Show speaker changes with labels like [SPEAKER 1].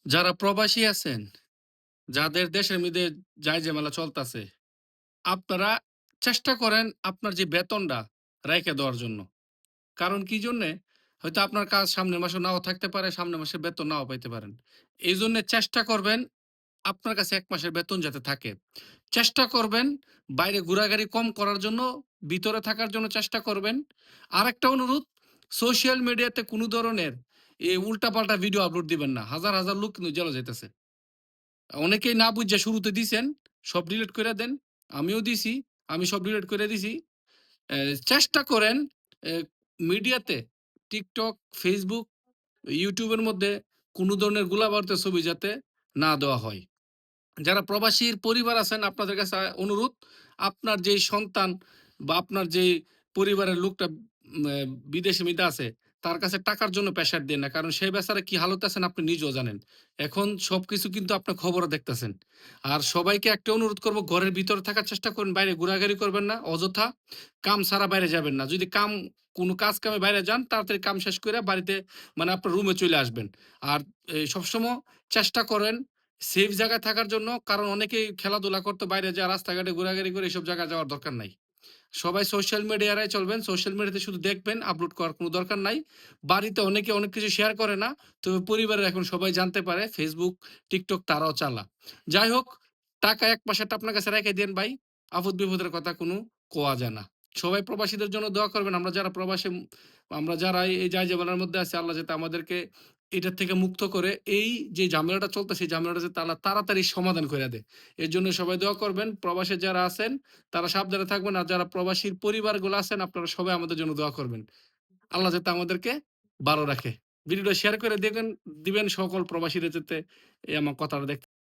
[SPEAKER 1] যারা প্রবাসী আছেন, যাদের দেশের মধ্যে জায়-জেমেলা চলতাছে, আপনারা চেষ্টা করেন আপনার যে বেতনটা রাইখা দেওয়ার জন্য। কারণ কি জন্যে? হয়তো আপনার কাজ সামনের মাসে নাও থাকতে পারে, সামনের মাসে বেতন নাও পাইতে পারেন। এইজন্যে চেষ্টা করবেন আপনার কাছে ১ মাসের বেতন যাতে থাকে। চেষ্টা করবেন বাইরে ঘোরাঘুরি কম করার জন্য, ভিতরে থাকার জন্য চেষ্টা করবেন। আরেকটা অনুরোধ, সোশ্যাল মিডিয়াতে কোনো ধরনের উল্টাপাল্টা ভিডিও আপলোড দিবেন না। হাজার, হাজার লোক কিন্তু জেলে যাইতেছে। অনেকেই না বুইঝা শুরুতে দিছেন, সব ডিলিট কইরা দেন। আমিও দিছি, আমি সব ডিলিট কইরা দিছি। অ্যা চেষ্টা করেন অ্যা মিডিয়াতে TikTok, Facebook, YouTube এর মধ্যে কোনো ধরনের গোলাবারুদের ছবি যাতে না দেওয়া হয়। যারা প্রবাসীর পরিবার আছেন আপনাদের কাছে অনুরোধ, আপনার যেই সন্তান বা আপনার যেই পরিবারের লোকটা বিদেশে মিদে আছে, তার কাছে টাকার জন্য প্রেশার দিয়েন না। কারণ সে বেচারা কি হালতে আছেন আপনি নিজেও জানেন। এখন সবকিছু কিন্তু আপনি খবরে দেখতেছেন। আর সবাইকে একটা অনুরোধ করব, ঘরের ভিতরে থাকার চেষ্টা করুন, বাইরে ঘোরাঘুরি করবেন না। অযথা কাম ছাড়া বাইরে যাবেন না। যদি কোনো কাজ কামে বাইরে যান, তাড়াতাড়ি কাম শেষ কইরা বাড়িতে মানে আপনার রুমে চইলে আসবেন। আর সবসময় চেষ্টা করেন সেফ জায়গায় থাকার জন্য। কারণ অনেকেই খেলাধুলা করতে বাইরে যায়, রাস্তাঘাটে ঘোরাঘুরি করে এসব জায়গায় যাওয়ার দরকার নাই। সবাই সোশ্যাল মিডিয়া এড়ায় চলবেন। সোশ্যাল মিডিয়াতে শুধু দেখবেন, আপলোড করার কোনো দরকার নাই। বাড়িতে অনেকে অনেক কিছু শেয়ার করে না। তবে পরিবারের এখন সবাই জানতে পারে Facebook, TikTok তারাও চালা। যাই হোক, টাকা ১ মাসেরটা আপনার কাছে রাইখা দিয়েন ভাই। আপদ-বিপদের কথা কোনো কোয়া যায় না। সবাই প্রবাসীদের জন্য দোয়া করবেন। আমরা যারা এই জায়-জেমেলার মধ্যে আছি, আল্লাহ যাতে আমাদেরকে এটার থেকে মুক্ত করে এই যে ঝামেলাটা চলতেছে, এই ঝামেলাটা যাতে আল্লাহ তাড়াতাড়ি সমাধান কইরা দেয়। এর জন্য সবাই দোয়া করবেন। প্রবাসে যারা আছেন তারা সাবধানে থাকবেন। আর যারা প্রবাসীর পরিবারগুলো আছেন আপনারা সবাই আমাদের জন্য দোয়া করবেন। আল্লাহ যাতে আমাদেরকে ভালো রাখে। ভিডিওটা শেয়ার করে দিবেন সকল প্রবাসীরা যাতে এই আমার কথাটা দেখতে